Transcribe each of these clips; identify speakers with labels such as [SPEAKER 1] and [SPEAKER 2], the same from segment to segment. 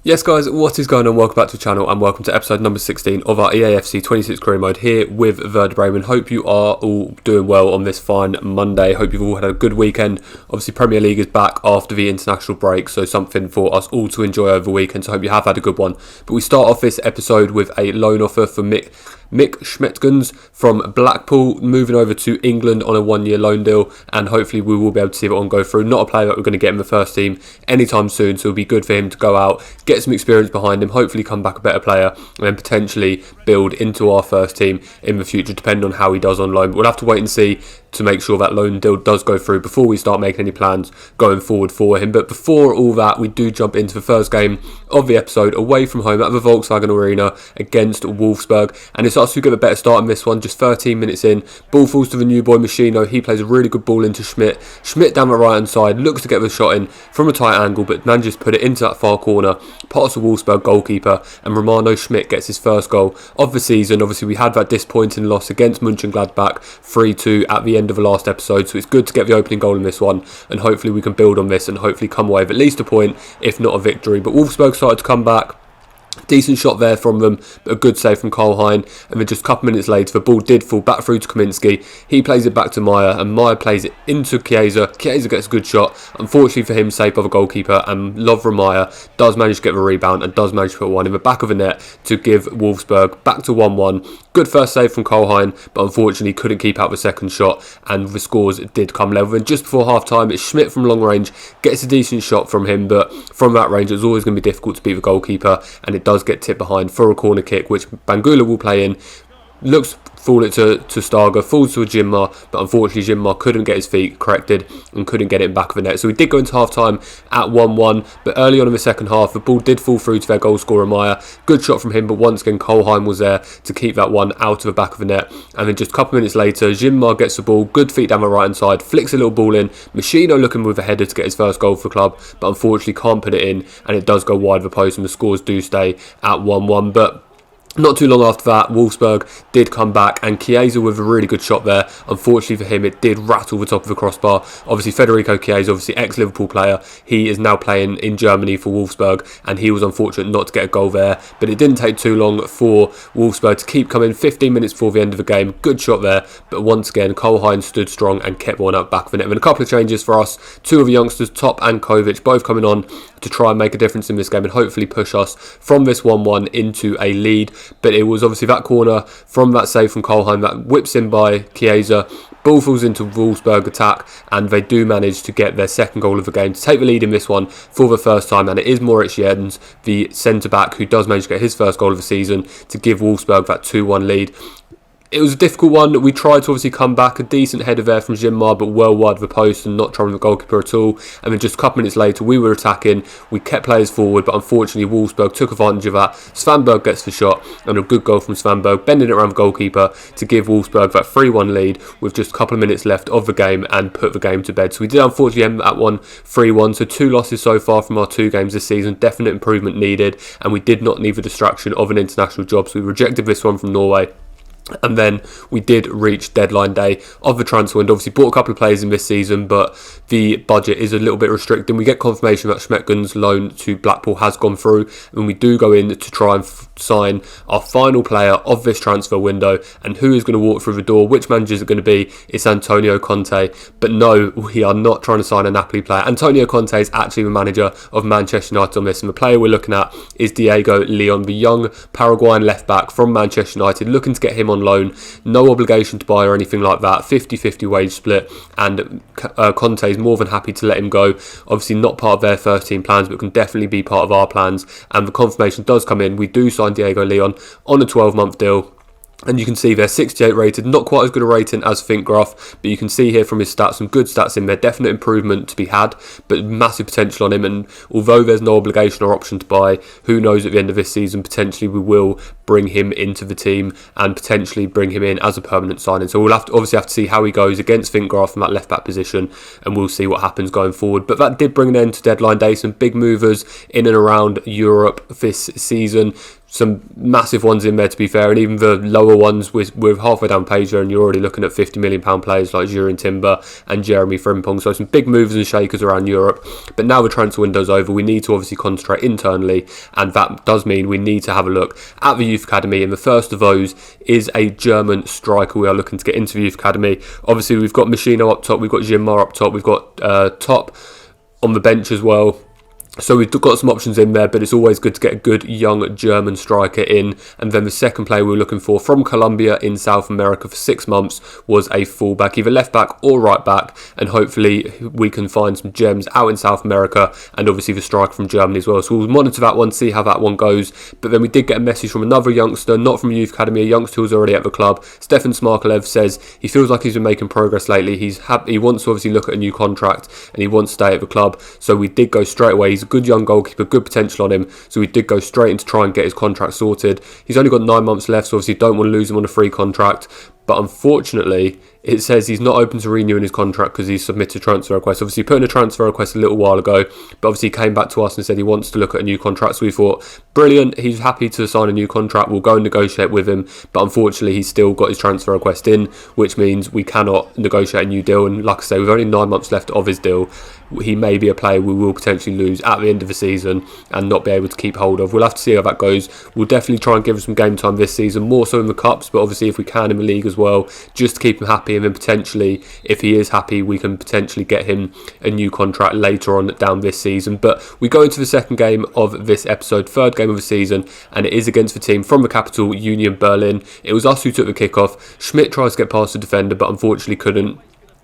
[SPEAKER 1] Yes guys, what is going on? Welcome back to the channel and welcome to episode number 16 of our EAFC 26 career mode here with Werder Bremen. Hope you are all doing well on this fine Monday. Hope you've all had a good weekend. Obviously Premier League is back after the international break, so something for us all to enjoy over the weekend, so I hope you have had a good one. But we start off this episode with a loan offer for Mick Schmetgens from Blackpool, moving over to England on a 1-year loan deal, and hopefully we will be able to see that one go through. Not a player that we're going to get in the first team anytime soon, so it'll be good for him to go out, get some experience behind him, hopefully come back a better player, and then potentially build into our first team in the future, depending on how he does on loan. But we'll have to wait and see to make sure that loan deal does go through before we start making any plans going forward for him. But before all that, we do jump into the first game of the episode away from home at the Volkswagen Arena against Wolfsburg, and it's us who get a better start in this one. Just 13 minutes in, ball falls to the new boy Machino. He plays a really good ball into Schmidt down the right hand side, looks to get the shot in from a tight angle, but manages to put it into that far corner past the Wolfsburg goalkeeper, and Romano Schmidt gets his first goal of the season. Obviously we had that disappointing loss against Mönchengladbach 3-2 at the end of the last episode, so it's good to get the opening goal in this one, and hopefully we can build on this and hopefully come away with at least a point, if not a victory. But Wolfsburg started to come back. Decent shot there from them, but a good save from Karl Hein, and then just a couple minutes later the ball did fall back through to Kaminski. He plays it back to Meyer, and Meyer plays it into Chiesa. Chiesa gets a good shot, unfortunately for him, saved by the goalkeeper, and Lovre Meyer does manage to get the rebound and does manage to put one in the back of the net to give Wolfsburg back to 1-1. Good first save from Karl Hein, but unfortunately couldn't keep out the second shot, and the scores did come level. And just before half time, it's Schmidt from long range, gets a decent shot from him, but from that range it's always going to be difficult to beat the goalkeeper, and it does get tipped behind for a corner kick, which Bangula will play in. Looks fall it to Starga, falls to a Jinmar, but unfortunately Jinmar couldn't get his feet corrected and couldn't get it in back of the net. So we did go into half time at 1-1, but early on in the second half the ball did fall through to their goal scorer Meyer. Good shot from him, but once again Karl Hein was there to keep that one out of the back of the net. And then just a couple of minutes later, Jinmar gets the ball, good feet down the right hand side, flicks a little ball in. Machino looking with a header to get his first goal for the club, but unfortunately can't put it in, and it does go wide of the post, and the scores do stay at 1-1. But not too long after that, Wolfsburg did come back, and Chiesa with a really good shot there. Unfortunately for him, it did rattle the top of the crossbar. Obviously, Federico Chiesa, obviously ex-Liverpool player, he is now playing in Germany for Wolfsburg, and he was unfortunate not to get a goal there. But it didn't take too long for Wolfsburg to keep coming. 15 minutes before the end of the game, good shot there. But once again, Karl Hein stood strong and kept one out back of the net. And a couple of changes for us. Two of the youngsters, Top and Kovic, both coming on to try and make a difference in this game and hopefully push us from this 1-1 into a lead. But it was obviously that corner from that save from Karl Hein that whips in by Chiesa. Ball falls into Wolfsburg attack, and they do manage to get their second goal of the game to take the lead in this one for the first time. And it is Moritz Jens, the centre-back, who does manage to get his first goal of the season to give Wolfsburg that 2-1 lead. It was a difficult one. We tried to obviously come back, a decent header there from Jinmar, but well wide of the post and not trying the goalkeeper at all. And then just a couple minutes later, we were attacking. We kept players forward, but unfortunately Wolfsburg took advantage of that. Svanberg gets the shot, and a good goal from Svanberg, bending it around the goalkeeper to give Wolfsburg that 3-1 lead with just a couple of minutes left of the game and put the game to bed. So we did unfortunately end at 3-1, so 2 losses so far from our 2 games this season. Definite improvement needed, and we did not need the distraction of an international job, so we rejected this one from Norway. And then we did reach deadline day of the transfer window. Obviously bought a couple of players in this season, but the budget is a little bit restricted. We get confirmation that Schmetgen's loan to Blackpool has gone through, and we do go in to try and sign our final player of this transfer window. And who is going to walk through the door, which manager is it going to be? It's Antonio Conte. But no, we are not trying to sign a Napoli player. Antonio Conte is actually the manager of Manchester United on this, and the player we're looking at is Diego Leon, the young Paraguayan left back from Manchester United, looking to get him on loan. No obligation to buy or anything like that. 50-50 wage split, and Conte is more than happy to let him go. Obviously not part of their first team plans, but can definitely be part of our plans. And the confirmation does come in. We do sign Diego Leon on a 12-month deal. And you can see they're 68 rated, not quite as good a rating as Finkgraf, but you can see here from his stats, some good stats in there, definite improvement to be had, but massive potential on him. And although there's no obligation or option to buy, who knows, at the end of this season, potentially we will bring him into the team and potentially bring him in as a permanent signing. So we'll obviously have to see how he goes against Finkgraf from that left back position, and we'll see what happens going forward. But that did bring an end to deadline day, some big movers in and around Europe this season. some massive ones in there, to be fair, and even the lower ones, we're halfway down page there, and you're already looking at £50 million players like Jurin Timber and Jeremy Frimpong. So some big movers and shakers around Europe. But now the transfer window's over, we need to obviously concentrate internally, and that does mean we need to have a look at the youth academy. And the first of those is a German striker we are looking to get into the youth academy. Obviously, we've got Machino up top, we've got Ginmar up top, we've got Top on the bench as well. So we've got some options in there, but it's always good to get a good young German striker in. And then the second player we were looking for from Colombia in South America for 6 months was a fullback, either left back or right back. And hopefully we can find some gems out in South America, and obviously the striker from Germany as well. So we'll monitor that one, see how that one goes. But then we did get a message from another youngster, not from Youth Academy, a youngster who's already at the club. Stefan Smarkalev says he feels like he's been making progress lately. He wants to obviously look at a new contract, and he wants to stay at the club. So we did go straight away. He's a good young goalkeeper, good potential on him, so we did go straight in to try and get his contract sorted. He's only got 9 months left, so obviously don't want to lose him on a free contract, but unfortunately it says he's not open to renewing his contract because he's submitted a transfer request. Obviously put in a transfer request a little while ago, but obviously he came back to us and said he wants to look at a new contract, so we thought, brilliant, he's happy to sign a new contract, we'll go and negotiate with him. But unfortunately he's still got his transfer request in, which means we cannot negotiate a new deal. And like I say, we've only 9 months left of his deal. He may be a player we will potentially lose at the end of the season and not be able to keep hold of. We'll have to see how that goes. We'll definitely try and give him some game time this season, more so in the cups, but obviously if we can in the league as well, just to keep him happy. And then potentially, if he is happy, we can potentially get him a new contract later on down this season. But we go into the second game of this episode, third game of the season, and it is against the team from the capital, Union Berlin. It was us who took the kickoff. Schmidt tries to get past the defender, but unfortunately couldn't.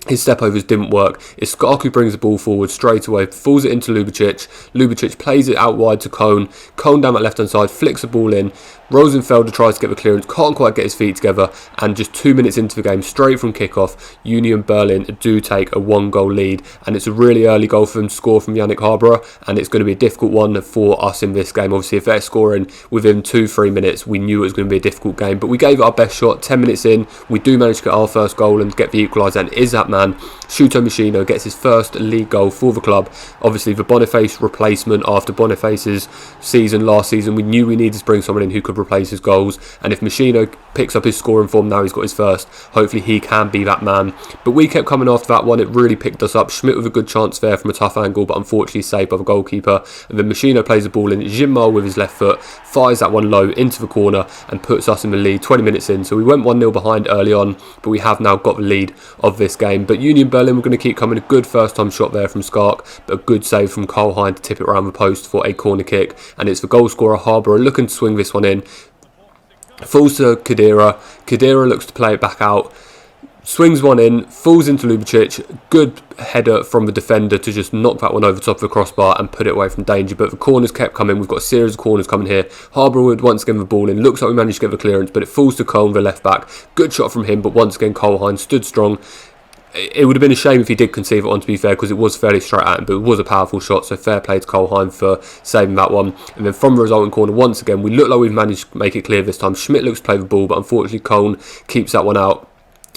[SPEAKER 1] His step overs didn't work. It's Skark who brings the ball forward straight away, falls it into Lubicic. Lubicic plays it out wide to Cohn. Cohn down that left hand side, flicks the ball in. Rosenfelder tries to get the clearance, can't quite get his feet together, and just 2 minutes into the game, straight from kickoff, Union Berlin do take a 1-goal lead, and it's a really early goal for them to score from Yannick Harborough, and it's going to be a difficult one for us in this game. Obviously, if they're scoring within 2-3 minutes, we knew it was going to be a difficult game, but we gave it our best shot. 10 minutes in, we do manage to get our first goal and get the equaliser, and it is that man, Shuto Machino, gets his first league goal for the club. Obviously, the Boniface replacement after Boniface's season last season, we knew we needed to bring someone in who could replace his goals, and if Machino picks up his scoring form now, he's got his first, hopefully he can be that man. But we kept coming after that one, it really picked us up. Schmidt with a good chance there from a tough angle, but unfortunately saved by the goalkeeper, and then Machino plays the ball in. Ginmar with his left foot fires that one low into the corner and puts us in the lead 20 minutes in. So we went 1-0 behind early on, but we have now got the lead of this game. But Union Berlin we're going to keep coming. A good first time shot there from Skark, but a good save from Cole Hine to tip it around the post for a corner kick, and it's the goal scorer Harborough looking to swing this one in. Falls to Kadira. Kadira looks to play it back out. Swings one in, falls into Lubicic. Good header from the defender to just knock that one over the top of the crossbar and put it away from danger. But the corners kept coming. We've got a series of corners coming here. Harborough would once again the ball in. Looks like we managed to get the clearance, but it falls to Cole, the left back. Good shot from him, but once again Cole Hine stood strong. It would have been a shame if he did concede it on, to be fair, because it was fairly straight at him, but it was a powerful shot, so fair play to Cole Hine for saving that one. And then from the resulting corner, once again, we look like we've managed to make it clear this time. Schmidt looks to play the ball, but unfortunately Cole keeps that one out.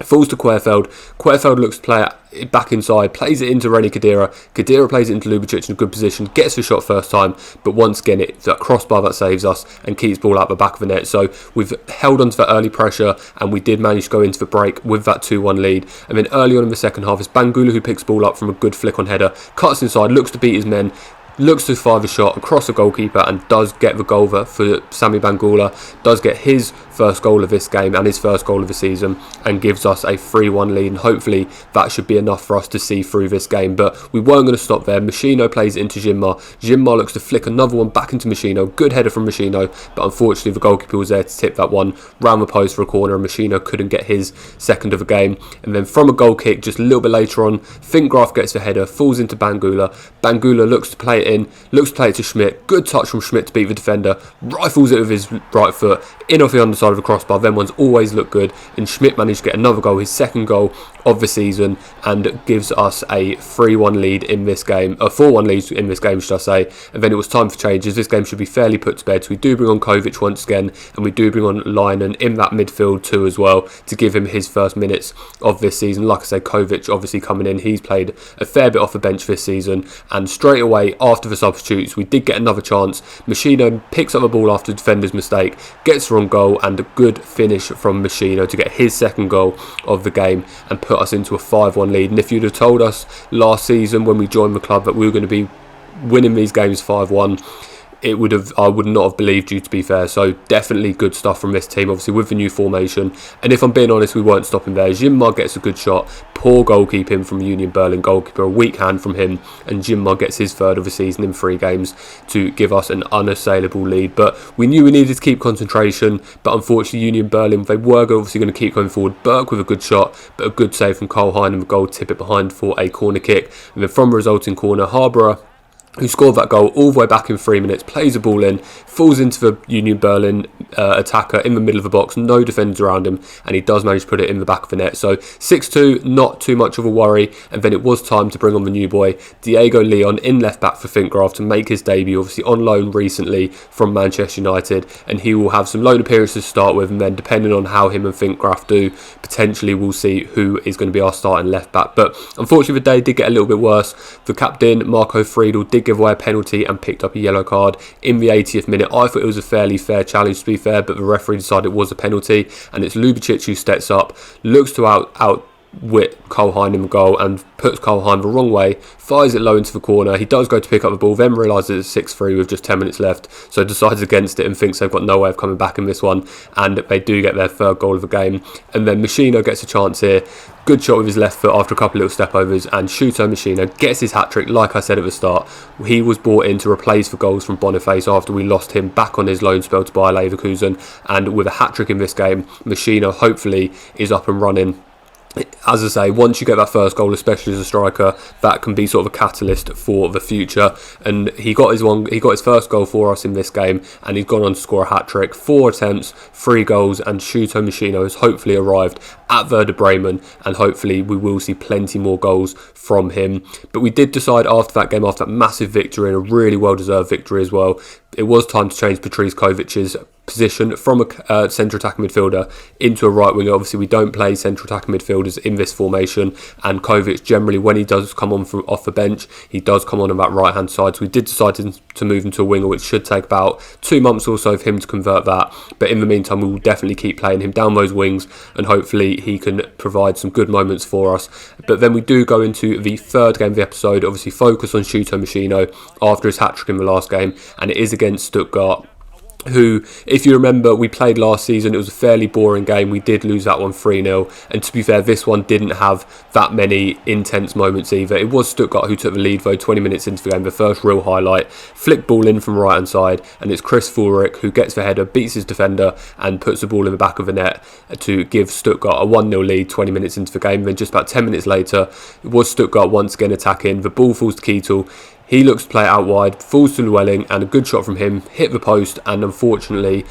[SPEAKER 1] Falls to Querfeld. Querfeld looks to play it back inside, plays it into Reni Kadira. Kadira plays it into Lubicic in a good position, gets the shot first time, but once again it's that crossbar that saves us and keeps ball out the back of the net. So we've held on to that early pressure, and we did manage to go into the break with that 2-1 lead. And then early on in the second half, it's Bangula who picks ball up from a good flick on header, cuts inside, looks to beat his men, looks to fire the shot across the goalkeeper and does get the goal for Sami Bangula, does get his first goal of this game and his first goal of the season, and gives us a 3-1 lead, and hopefully that should be enough for us to see through this game. But we weren't going to stop there. Machino plays it into Ginmar. Ginmar looks to flick another one back into Machino. Good header from Machino, but unfortunately the goalkeeper was there to tip that one round the post for a corner, and Machino couldn't get his second of the game. And then from a goal kick just a little bit later on, Finkgraf gets the header, falls into Bangula. Bangula looks to play it in, looks to play it to Schmidt. Good touch from Schmidt to beat the defender, rifles it with his right foot in off the underside of the crossbar. Them ones always look good, and Schmidt managed to get another goal, his second goal of the season, and gives us a 3-1 lead in this game, a 4-1 lead in this game, should I say. And then it was time for changes. This game should be fairly put to bed, so we do bring on Kovic once again, and we do bring on Leinen in that midfield too as well, to give him his first minutes of this season. Like I say, Kovic obviously coming in, he's played a fair bit off the bench this season, and straight away after the substitutes, we did get another chance. Machino picks up the ball after the defender's mistake, gets the wrong goal, and a good finish from Machino to get his second goal of the game and put us into a 5-1 lead. And if you'd have told us last season when we joined the club that we were going to be winning these games 5-1, I would not have believed you, to be fair. So definitely good stuff from this team, obviously with the new formation. And if I'm being honest, we weren't stopping there. Jinma gets a good shot, poor goalkeeping from Union Berlin goalkeeper, a weak hand from him, and Jinma gets his third of the season in 3 games to give us an unassailable lead. But we knew we needed to keep concentration, but unfortunately Union Berlin, they were obviously going to keep going forward. Burke with a good shot, but a good save from Cole Hine, and the goal tip it behind for a corner kick. And then from a resulting corner, Harborough, who scored that goal all the way back in 3 minutes, plays the ball in, falls into the Union Berlin attacker in the middle of the box, no defenders around him, and he does manage to put it in the back of the net. So 6-2, not too much of a worry. And then it was time to bring on the new boy, Diego Leon, in left back for Finkgraf to make his debut, obviously on loan recently from Manchester United, and he will have some loan appearances to start with, and then depending on how him and Finkgraf do, potentially we'll see who is going to be our starting left back. But unfortunately the day did get a little bit worse. The captain, Marco Friedel, did give away a penalty and picked up a yellow card in the 80th minute. I thought it was a fairly fair challenge, to be fair, but the referee decided it was a penalty, and it's Lubicic who steps up, looks to outwit Cole Hine in the goal and puts Cole Hine the wrong way, fires it low into the corner. He does go to pick up the ball, then realises it's 6-3 with just 10 minutes left, so decides against it and thinks they've got no way of coming back in this one, and they do get their third goal of the game. And then Machino gets a chance here, good shot with his left foot after a couple of little stepovers, and Shuto Machino gets his hat-trick. Like I said at the start, he was brought in to replace the goals from Boniface after we lost him back on his loan spell to Bayer Leverkusen, and with a hat-trick in this game, Machino hopefully is up and running. As I say, once you get that first goal, especially as a striker, that can be sort of a catalyst for the future. And he got his first goal for us in this game, and he's gone on to score a hat-trick. 4 attempts, 3 goals, and Shuto Machino has hopefully arrived at Werder Bremen, and hopefully we will see plenty more goals from him. But we did decide after that game, after that massive victory, and a really well-deserved victory as well, it was time to change Patrice Kovic's position from a central attacking midfielder into a right winger. Obviously we don't play central attacking midfielders in this formation, and Kovic generally, when he does come on from off the bench, he does come on that right hand side. So we did decide to move him to a winger, which should take about 2 months or so for him to convert that, but in the meantime we will definitely keep playing him down those wings, and hopefully he can provide some good moments for us. But then we do go into the third game of the episode, obviously focus on Shuto Machino after his hat-trick in the last game, and it is against Stuttgart, who, if you remember, we played last season. It was a fairly boring game. We did lose that one 3-0, and to be fair, this one didn't have that many intense moments either. It was Stuttgart who took the lead though 20 minutes into the game. The first real highlight, flick ball in from right hand side, and it's Chris Fulrick who gets the header, beats his defender, and puts the ball in the back of the net to give Stuttgart a 1-0 lead 20 minutes into the game. And then just about 10 minutes later, it was Stuttgart once again attacking. The ball falls to Kittel. He looks to play it out wide, falls to Llewellyn, and a good shot from him hit the post, and unfortunately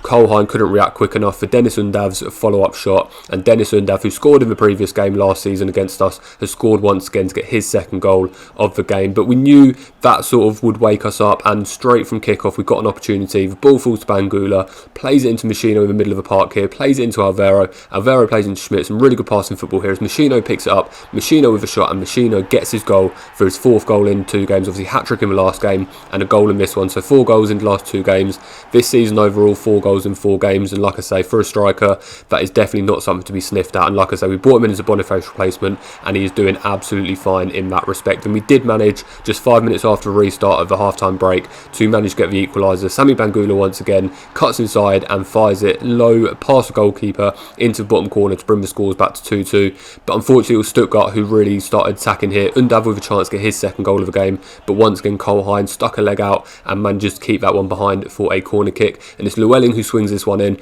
[SPEAKER 1] Cole Hine couldn't react quick enough for Dennis Undav's follow-up shot, and Dennis Undav, who scored in the previous game last season against us, has scored once again to get his second goal of the game. But we knew that sort of would wake us up, and straight from kick-off we got an opportunity. The ball falls to Bangula, plays it into Machino in the middle of the park here, plays it into Alvaro plays into Schmidt. Some really good passing football here as Machino picks it up, Machino with a shot, and Machino gets his goal for his 4th goal in 2 games. Obviously hat-trick in the last game and a goal in this one, so 4 goals in the last 2 games. This season overall, 4 goals in 4 games, and like I say, for a striker, that is definitely not something to be sniffed at. And like I say, we brought him in as a Boniface replacement, and he is doing absolutely fine in that respect. And we did manage, just 5 minutes after the restart of the half-time break, to manage to get the equaliser. Sami Bangula once again cuts inside and fires it low past the goalkeeper into the bottom corner to bring the scores back to 2-2. But unfortunately it was Stuttgart who really started attacking here. Undav with a chance to get his second goal of the game, but once again Cole Hine stuck a leg out and manages to keep that one behind for a corner kick. And it's Llewellyn who swings this one in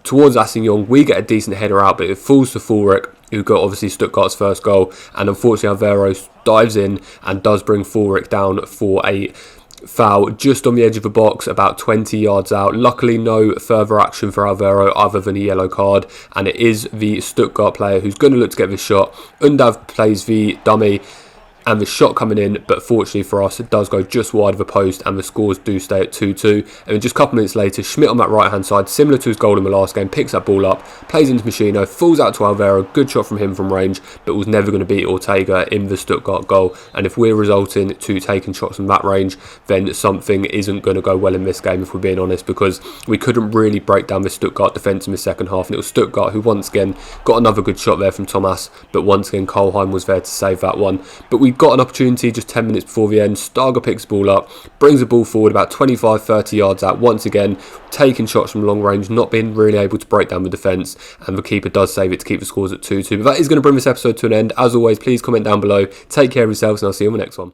[SPEAKER 1] towards Assignon. We get a decent header out, but it falls to Fulrick, who got obviously Stuttgart's first goal, and unfortunately Alvaro dives in and does bring Fulrick down for a foul just on the edge of the box, about 20 yards out. Luckily no further action for Alvaro other than a yellow card, and it is the Stuttgart player who's going to look to get this shot. Undav plays the dummy, and the shot coming in, but fortunately for us, it does go just wide of the post, and the scores do stay at 2-2. And then just a couple minutes later, Schmidt on that right hand side, similar to his goal in the last game, picks that ball up, plays into Machino, falls out to Alvaro, good shot from him from range, but was never going to beat Ortega in the Stuttgart goal. And if we're resulting to taking shots from that range, then something isn't going to go well in this game, if we're being honest, because we couldn't really break down the Stuttgart defence in the second half, and it was Stuttgart who once again got another good shot there from Thomas, but once again Kohlheim was there to save that one. But we got an opportunity just 10 minutes before the end. Starger picks the ball up, brings the ball forward about 25-30 yards out, once again taking shots from long range, not being really able to break down the defence, and the keeper does save it to keep the scores at 2-2. But that is going to bring this episode to an end. As always, please comment down below, take care of yourselves, and I'll see you on the next one.